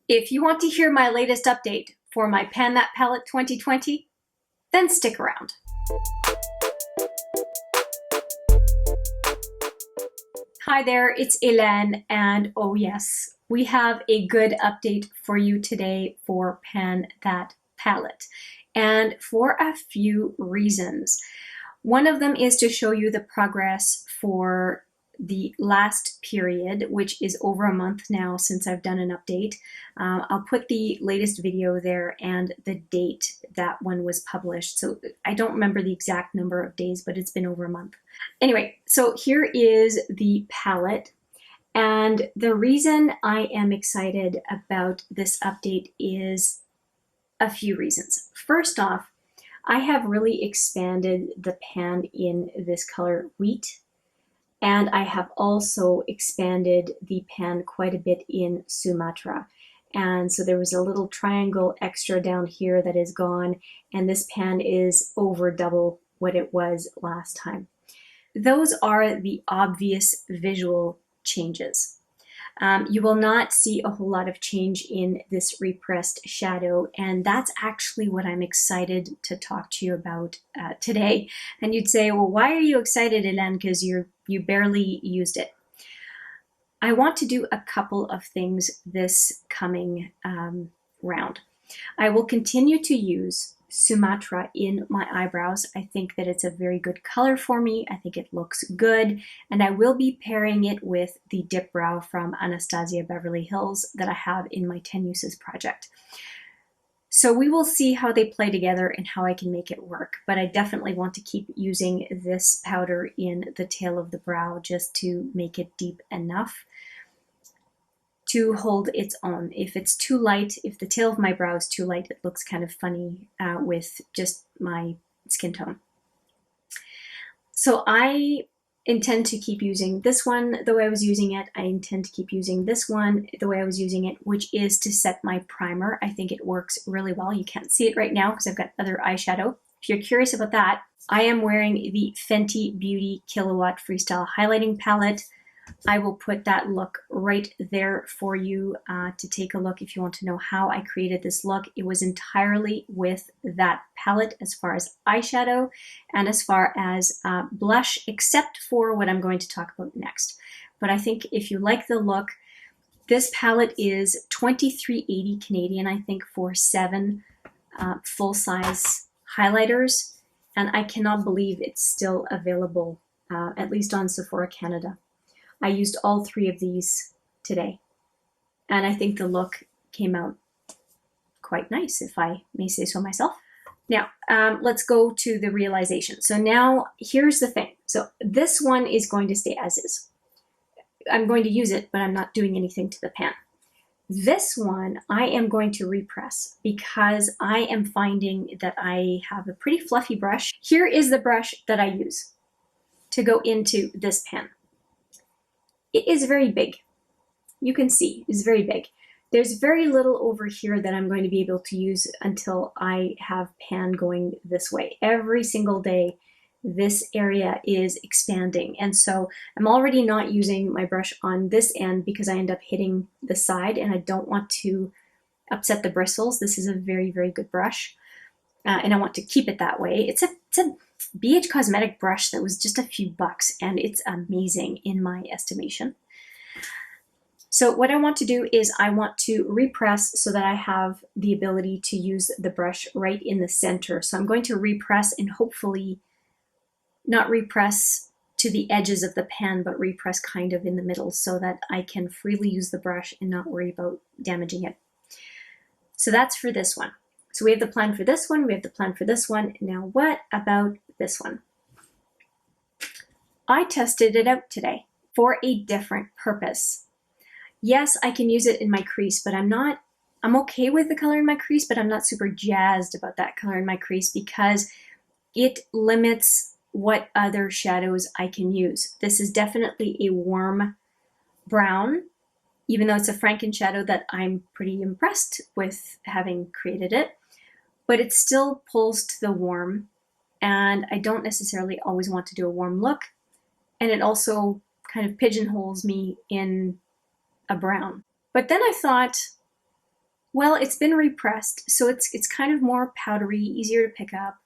If you want to hear my latest update for my Pan That Palette 2020, then stick around. Hi there, it's Hélène, and oh yes, we have a good update for you today for Pan That Palette, and for a few reasons. One of them is to show you the progress for the last period, which is over a month now since I've done an update. I'll put the latest video there and the date that one was published. So I don't remember the exact number of days, but it's been over a month. Anyway, so here is the palette. And the reason I am excited about this update is a few reasons. First off, I have really expanded the pan in this color Wheat. And I have also expanded the pan quite a bit in Sumatra. And so there was a little triangle extra down here that is gone, and this pan is over double what it was last time. Those are the obvious visual changes. You will not see a whole lot of change in this repressed shadow, and that's actually what I'm excited to talk to you about today. And you'd say, well, why are you excited, Hélène? Because you barely used it. I want to do a couple of things this coming round. I will continue to use Sumatra in my eyebrows. I think that it's a very good color for me. I think it looks good, and I will be pairing it with the Dip Brow from Anastasia Beverly Hills that I have in my 10 Uses project. So we will see how they play together and how I can make it work, but I definitely want to keep using this powder in the tail of the brow just to make it deep enough to hold its own. If it's too light, if the tail of my brow is too light, it looks kind of funny with just my skin tone. So I intend to keep using this one the way I was using it. I intend to keep using this one the way I was using it, which is to set my primer. I think it works really well. You can't see it right now because I've got other eyeshadow. If you're curious about that, I am wearing the Fenty Beauty Killawatt Freestyle Highlighting Palette. I will put that look right there for you to take a look if you want to know how I created this look. It was entirely with that palette as far as eyeshadow and as far as blush, except for what I'm going to talk about next. But I think if you like the look, this palette is $23.80 Canadian, I think, for 7 full-size highlighters. And I cannot believe it's still available, at least on Sephora Canada. I used all 3 of these today, and I think the look came out quite nice, if I may say so myself. Now, let's go to the realization. So now, here's the thing. So this one is going to stay as is. I'm going to use it, but I'm not doing anything to the pan. This one, I am going to repress because I am finding that I have a pretty fluffy brush. Here is the brush that I use to go into this pan. It is very big. You can see it's very big. There's very little over here that I'm going to be able to use until I have pan going this way. Every single day, this area is expanding. And so I'm already not using my brush on this end because I end up hitting the side and I don't want to upset the bristles. This is a very, very good brush. And I want to keep it that way. It's a BH Cosmetic brush that was just a few bucks, and it's amazing in my estimation. So what I want to do is I want to repress so that I have the ability to use the brush right in the center. So I'm going to repress and hopefully not repress to the edges of the pan, but repress kind of in the middle so that I can freely use the brush and not worry about damaging it. So that's for this one. So we have the plan for this one, we have the plan for this one. Now what about this one? I tested it out today for a different purpose. Yes, I can use it in my crease, but I'm okay with the color in my crease, but I'm not super jazzed about that color in my crease because it limits what other shadows I can use. This is definitely a warm brown, even though it's a Franken shadow that I'm pretty impressed with having created it. But it still pulls to the warm, and I don't necessarily always want to do a warm look, and it also kind of pigeonholes me in a brown. But then I thought, Well, it's been repressed, so it's kind of more powdery, easier to pick up.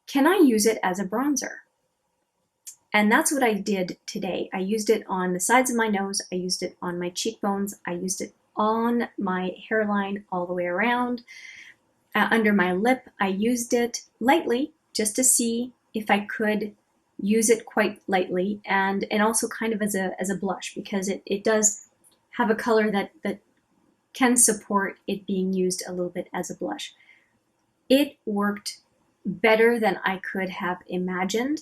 Can I use it as a bronzer? And that's what I did today. I used it on the sides of my nose, I used it on my cheekbones, I used it on my hairline all the way around. Under my lip, I used it lightly just to see if I could use it quite lightly, and also kind of as a blush, because it does have a color that can support it being used a little bit as a blush. It worked better than I could have imagined,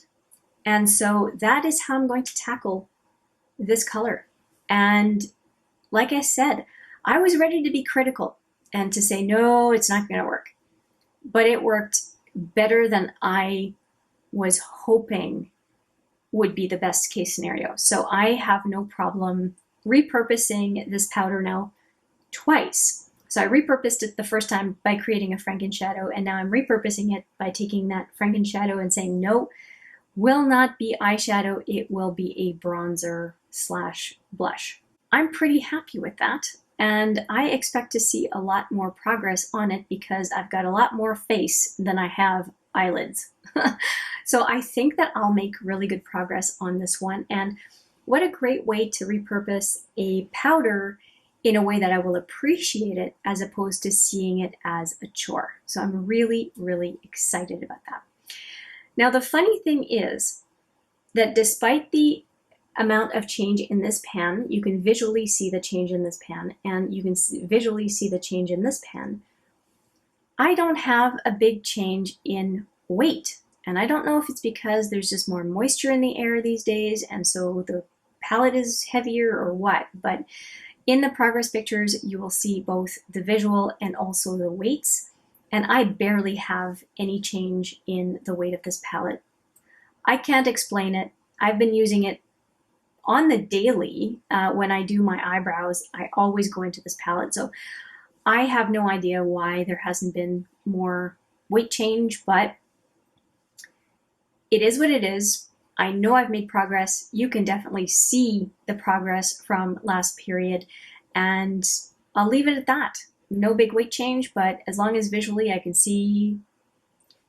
and so that is how I'm going to tackle this color. And like I said, I was ready to be critical and to say, no, it's not going to work. But it worked better than I was hoping would be the best case scenario. So I have no problem repurposing this powder now twice. So I repurposed it the first time by creating a Franken shadow, and now I'm repurposing it by taking that Franken shadow and saying, no, will not be eyeshadow, it will be a bronzer / blush. I'm pretty happy with that, and I expect to see a lot more progress on it because I've got a lot more face than I have eyelids. So I think that I'll make really good progress on this one, and what a great way to repurpose a powder in a way that I will appreciate it as opposed to seeing it as a chore. So I'm really, really excited about that. Now the funny thing is that despite the amount of change in this pan, you can visually see the change in this pan, and you can visually see the change in this pan, I don't have a big change in weight. And I don't know if it's because there's just more moisture in the air these days, and so the palette is heavier or what, but in the progress pictures, you will see both the visual and also the weights, and I barely have any change in the weight of this palette. I can't explain it. I've been using it on the daily. When I do my eyebrows, I always go into this palette, so I have no idea why there hasn't been more weight change, but it is what it is. I know I've made progress. You can definitely see the progress from last period, and I'll leave it at that. No big weight change, but as long as visually I can see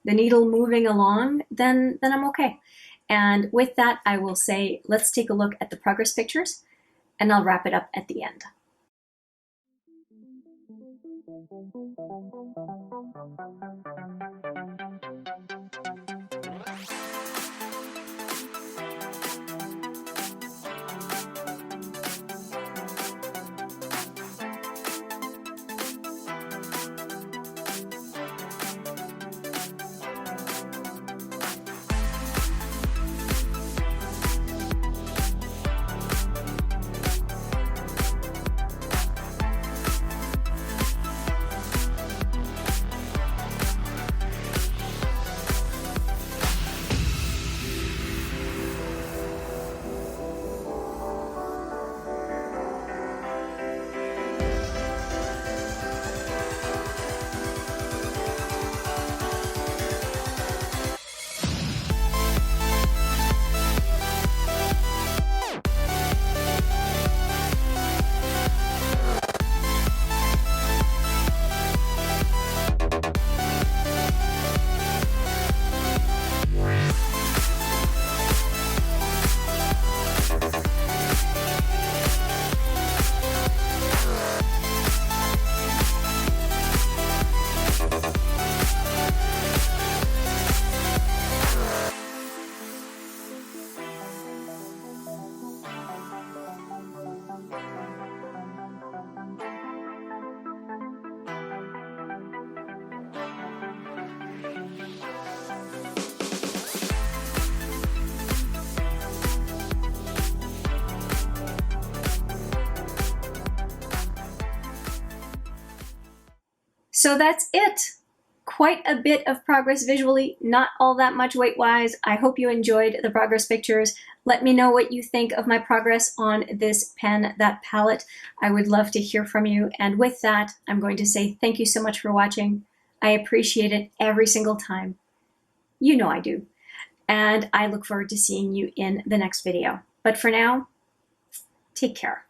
the needle moving along, then I'm okay. And with that, I will say, let's take a look at the progress pictures, and I'll wrap it up at the end. So that's it. Quite a bit of progress visually, not all that much weight-wise. I hope you enjoyed the progress pictures. Let me know what you think of my progress on this pen, that palette. I would love to hear from you. And with that, I'm going to say thank you so much for watching. I appreciate it every single time. You know I do. And I look forward to seeing you in the next video. But for now, take care.